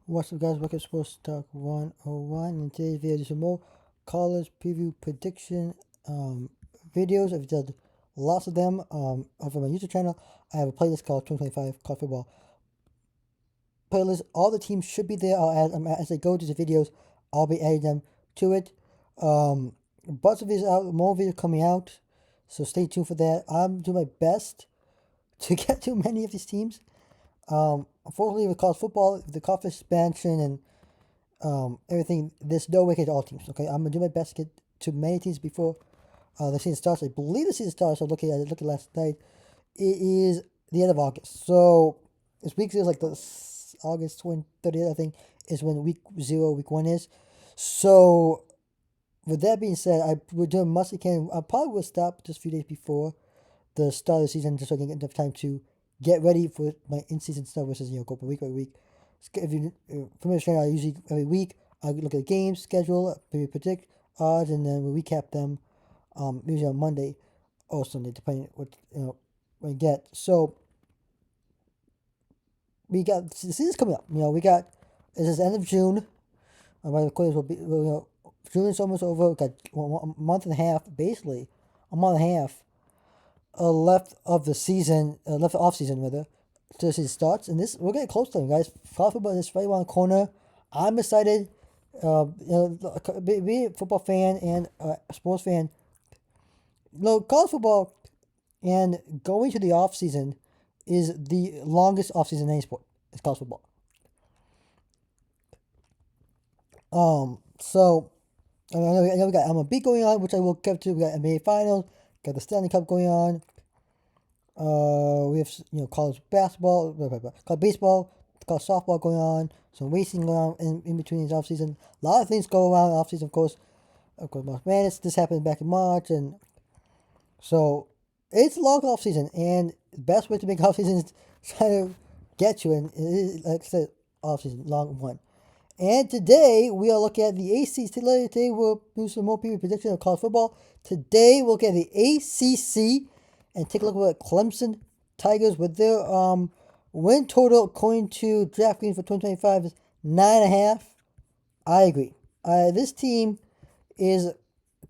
What's up, guys? Welcome to Sports Talk 101. In today's video, there's some more college preview prediction videos. I've done lots of them over my YouTube channel. I have a playlist called 2025 College Football Playlist. All the teams should be there. As I go to the videos, I'll be adding them to it. Bunch of videos out, more videos coming out, so stay tuned for that. I'm doing my best to get to many of these teams. Unfortunately, with college football, the conference expansion and everything, there's no way to get all teams. Okay, I'm gonna do my best to get to many teams before the season starts. I believe the season starts. I'm looking at last night. It is the end of August, so this week is like the August 30th, I think, is when week 1 is. So with that being said, we're doing much we can. I probably will stop just a few days before the start of the season just so I can get enough time to get ready for my in-season stuff versus, go week by week. If you for me, I usually every week I look at the games schedule, maybe predict odds, and then we recap them. Usually on Monday or Sunday, depending what we get. So we got the season's coming up. We got this is end of June. My recordings will be June is almost over. We got a month and a half, basically a month and a half left of the season, left off season rather, till the season starts. And we're getting close to them, guys. College football is right around the corner. I'm excited. Be a football fan and a sports fan. College football and going to the off season is the longest off season in any sport. It's college football. So I know we got MLB going on, which I will get to. We got NBA Finals, got the Stanley Cup going on. We have college basketball, college baseball, college softball going on, some racing going on in between these off season. A lot of things go around off season, of course. March Madness. This happened back in March, and so it's a long off season. And the best way to make off season is try to get you in. It is, like I said, off season, long one. And today we are looking at the ACC. Today we'll do some more preview prediction of college football. Today we'll get the ACC and take a look at Clemson Tigers with their win total according to DraftKings for 2025 is 9.5. I agree. This team is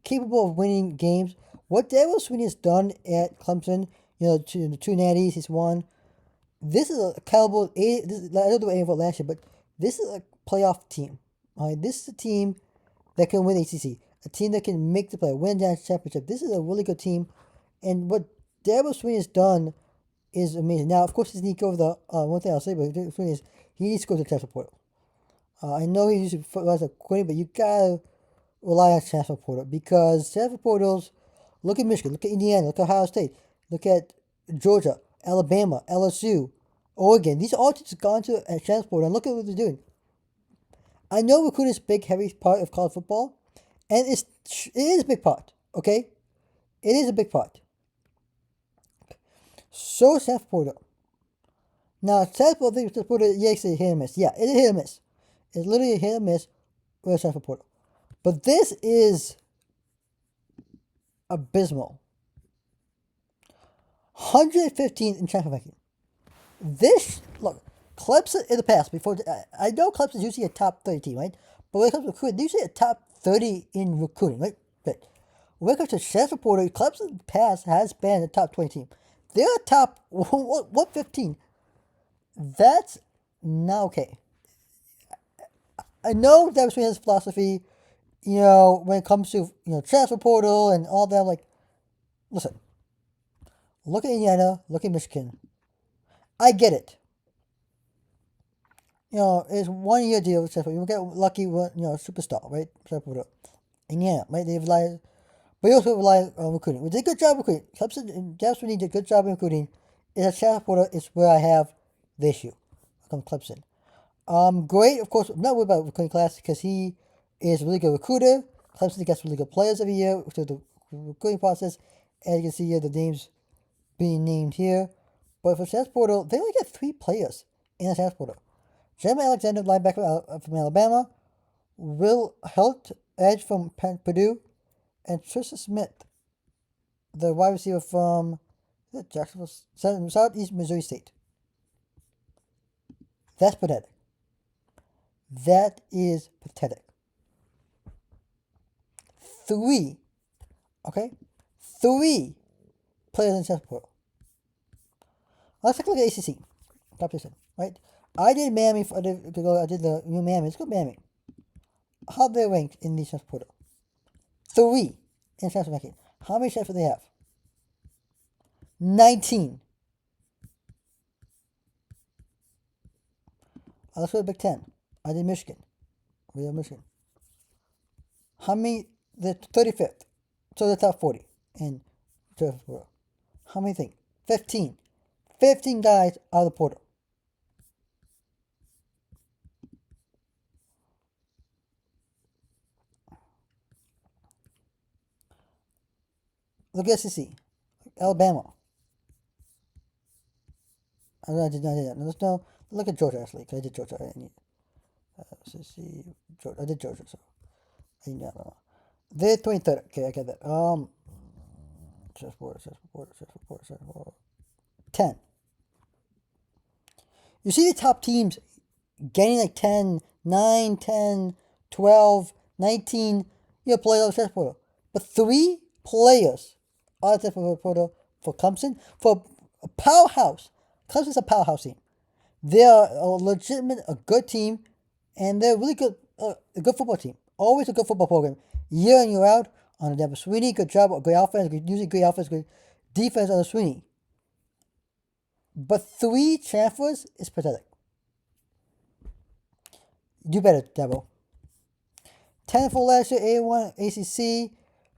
capable of winning games. What Dabo Swinney has done at Clemson, to the two natties he's won. This is a caliber. I don't know anything about last year, but this is a playoff team. This is a team that can win ACC. A team that can make the play, win the championship. This is a really good team, and what Dabo Swinney has done is amazing. Now, of course, he needs to go over the one thing I'll say about Swinney is he needs to go to the transfer portal. I know he usually relies on quitting, but you gotta rely on transfer portal because transfer portals. Look at Michigan, look at Indiana, look at Ohio State, look at Georgia, Alabama, LSU, Oregon. These all teams have gone to a transfer portal, and look at what they're doing. I know recruiting is a big, heavy part of college football, and it is a big part. Okay, it is a big part. So is transfer portal. Now, transfer portal, yes, it's a hit and miss. Yeah, it's a hit and miss. It's literally a hit and miss with transfer portal. But this is abysmal. 115 in transfer ranking. Look, Clemson in the past, before, I know Clemson is usually a top 30 team, right? But when it comes to recruiting, they're usually a top 30 in recruiting, right? But when it comes to transfer portal, Clemson in the past has been a top 20 team. They're a top 115. That's not okay. I know Dabo Swinney has philosophy, when it comes to, transfer portal and all that. Like, listen, look at Indiana, look at Michigan. I get it. It's 1 year deal with transfer. You get lucky with, superstar, right? Transfer portal. Indiana, right? They rely, but you also rely on recruiting. We did a good job recruiting. Clemson and Dabo Swinney did a good job in recruiting. It's a transfer portal. It's where I have the issue. Come Clemson. Great, of course. I'm not worried about recruiting class because he is a really good recruiter. Clemson gets really good players every year through the recruiting process. As you can see here, the names being named here. But for transfer portal, they only get 3 players in the transfer portal. Jeremy Alexander, linebacker from Alabama. Will Helt, edge from Purdue. And Trisha Smith, the wide receiver from Jacksonville, Southeast Missouri State. That's pathetic. That is pathetic. 3, okay? 3 players in transfer portal. Let's take a look at ACC. Top 10, right? I did Miami. I did the new Miami. Let's go Miami. How they ranked in the transfer portal? 3 in transfer ranking. How many transfers do they have? 19. Let's go to Big Ten. I did Michigan. We have Michigan. How many? The 35th. So the top 40 in transfer portal. How many think? 15. 15 guys out of the portal. Look at SEC. Alabama. I did not do that. Let's no. Look at Georgia actually, because I did Georgia. SEC. Georgia. I did Georgia, so I did Alabama. They're 23rd. Okay, I get that. Just border. 10. You see the top teams getting like 10, 9, 10, 12, 19, play out of the portal. But 3 players out of the portal for Clemson, for a powerhouse. Clemson's a powerhouse team. They're a legitimate, a good team, and they're really good, a good football team. Always a good football program. Year in, year out, on Devin Sweeney, good job, great offense, usually great offense, good defense on the Sweeney. But 3 transfers is pathetic. Do better, Dabo. 10 for last year, A1, ACC.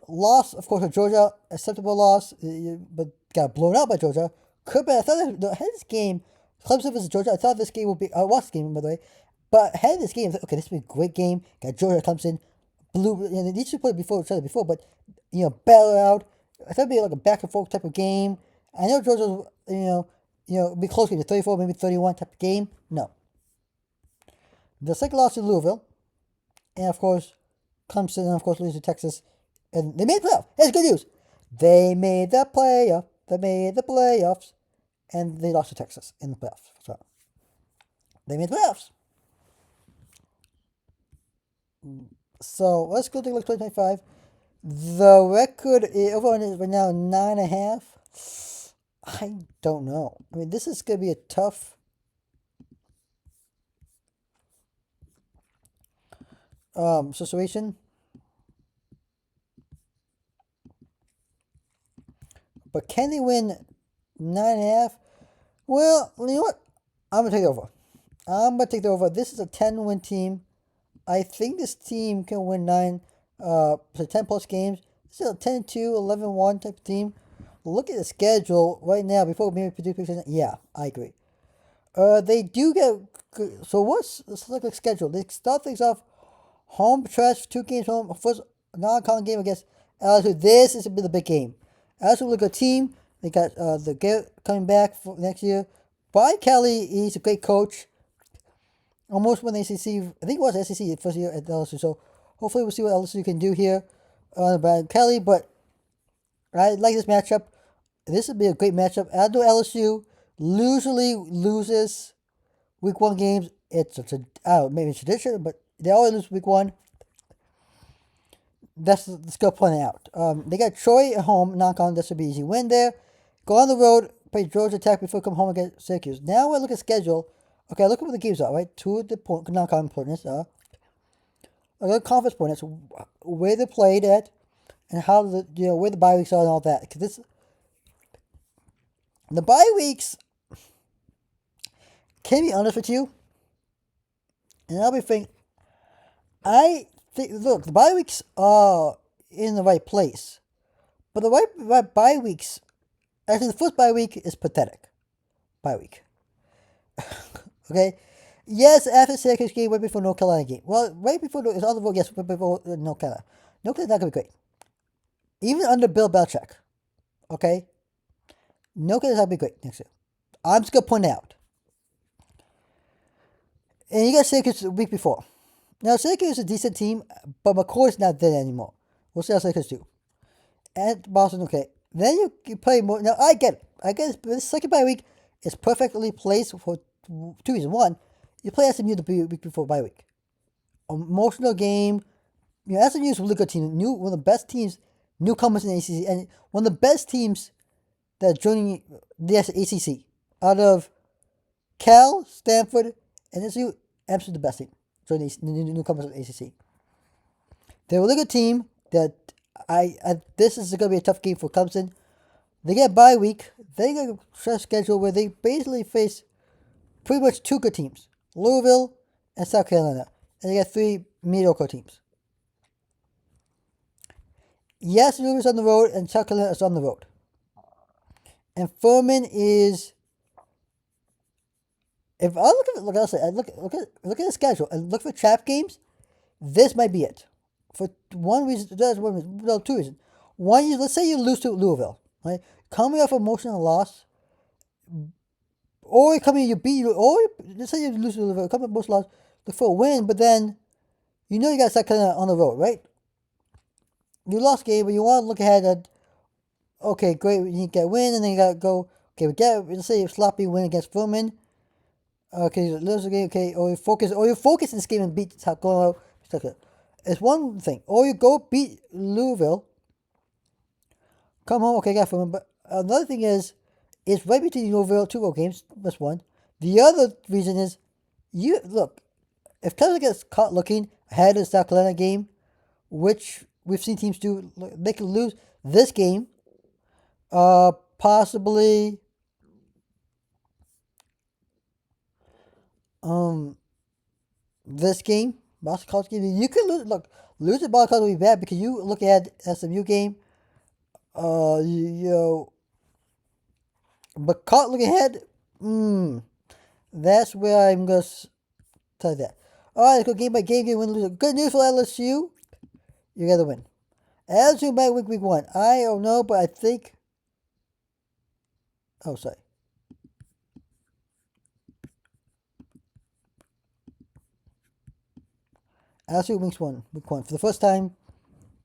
Loss, of course, to Georgia. Acceptable loss, but got blown out by Georgia. I thought this game, Clemson versus Georgia, I thought this game would be, I watched the game, by the way, but ahead of this game, okay, this would be a great game. Got Georgia, Clemson, these two played each other before, but, battle out. I thought it'd be like a back and forth type of game. I know Georgia, be close to 34, maybe 31 type of game. No. The second loss to Louisville, and of course, Clemson, and of course, losing to Texas, and they made the playoff. That's good news. They made the playoff. They made the playoffs, and they lost to Texas in the playoffs. So they made the playoffs. So let's go take a look at 2025. The record overall is right now 9.5. I don't know. I mean, this is going to be a tough situation. But can they win 9.5? Well, you know what? I'm going to take over. I'm going to take the over. This is a 10-win team. I think this team can win 10 plus games. This is a 10-2, 11-1 type of team. Look at the schedule right now before maybe predict. Yeah, I agree. They do get. So let's look at the schedule. They start things off home stretch, 2 games home. First non-con game against LSU. This is the big game. LSU will look a good team. They got the Garrett coming back for next year. Brian Kelly, he's a great coach. Almost won the ACC. I think it was SEC first year at LSU. So hopefully we'll see what LSU can do here on Brian Kelly. But I like this matchup. This would be a great matchup. I know LSU usually loses week 1 games. It's maybe it's tradition, but they always lose week 1. That's good pointing out. They got Troy at home, non-con. This would be easy win there. Go on the road, play Georgia Tech before come home against Syracuse. Now we look at schedule. Okay, look at what the games are, right? 2 of the non-con opponents are. Conference opponents, where they played at, and how where the bye weeks are and all that. Because the bye weeks, can I be honest with you? And I'll be thinking, look, the bye weeks are in the right place. But the right bye weeks, actually the first bye week is pathetic. Bye week. Okay? Yes, after Syracuse game, right before North Carolina game. Well, right before, it's on the road, yes, right before North Carolina. North Carolina's not going to be great. Even under Bill Belichick. Okay? North Carolina's not going to be great next year. I'm just going to point out. And you got Syracuse the week before. Now, Syracuse is a decent team, but McCoy's not there anymore. We'll see how Syracuse do. And Boston, okay. Then you play more. Now, I get it. But this second bye week is perfectly placed for 2 reasons. One, you play SMU the week before bye week. emotional game. SMU is a really good team. One of the best teams, newcomers in the ACC, and one of the best teams that are joining the ACC out of Cal, Stanford, and SMU. Absolutely the best team joining the newcomers in the ACC. They're a really good team. That this is going to be a tough game for Clemson. They get a bye week. They get a schedule where they basically face pretty much two good teams, Louisville and South Carolina, and they get three mediocre teams. Yes, Louisville's on the road, and South Carolina is on the road. And Furman is. If I look at look at the schedule and look for trap games, this might be it. For one reason, two reasons. One is, let's say you lose to Louisville, right? Coming off emotional loss, or you beat, or let's say you lose to Louisville, coming off emotional loss, look for a win, but then you got South Carolina on the road, right? You lost game, but you want to look ahead at, okay, great, you get a win, and then you got to go, okay, let's say a sloppy win against Furman. Okay, lose the game, okay, or you focus in this game and beat South Carolina. It's one thing. Or you go beat Louisville, come home, okay, got Furman. But another thing is, it's right between Louisville, two road games. That's one. The other reason is, if Clemson gets caught looking ahead of the South Carolina game, which we've seen teams do, they can lose this game, possibly, this game, Boston College game. You could lose the Boston College will be bad because you look at SMU game, but caught looking ahead, that's where I'm going to tell you that. Alright, let's go game by game, win, lose. Good news for LSU, you got to win. LSU might win week 1. I don't know, but I think, sorry. LSU week 1. For the first time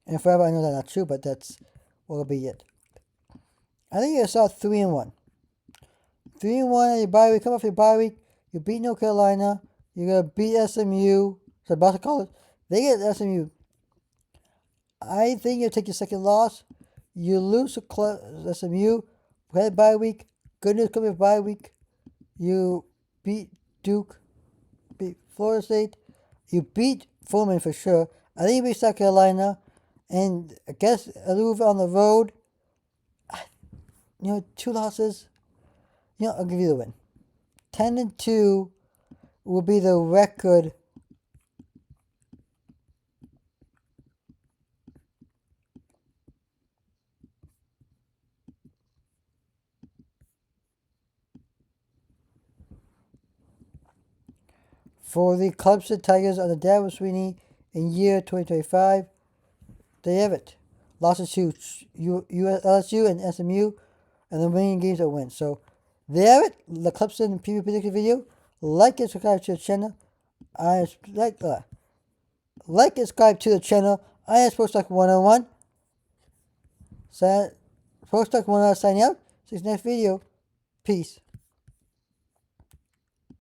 and forever. I know that's not true, but that's what will be it. I think you saw 3-1. 3-1 at your bye week. Come off your bye week. You beat North Carolina. You're going to beat SMU. So Boston College. They get SMU. I think you take your second loss. You lose to SMU. Head bye week. Good news coming bye week. You beat Duke. Beat Florida State. You beat Furman for sure. I think you beat South Carolina. And I guess Louisville on the road. 2 losses. I'll give you the win. 10-2 will be the record for the Clemson Tigers under Dabo Swinney in year 2025. They have it. Losses to LSU and SMU, and the remaining games are wins. So, they have it. The Clemson preview prediction video. Like and subscribe to the channel. Like and subscribe to the channel. I am Sports Talk 101. Sports Talk 101 signing out. See you next video. Peace.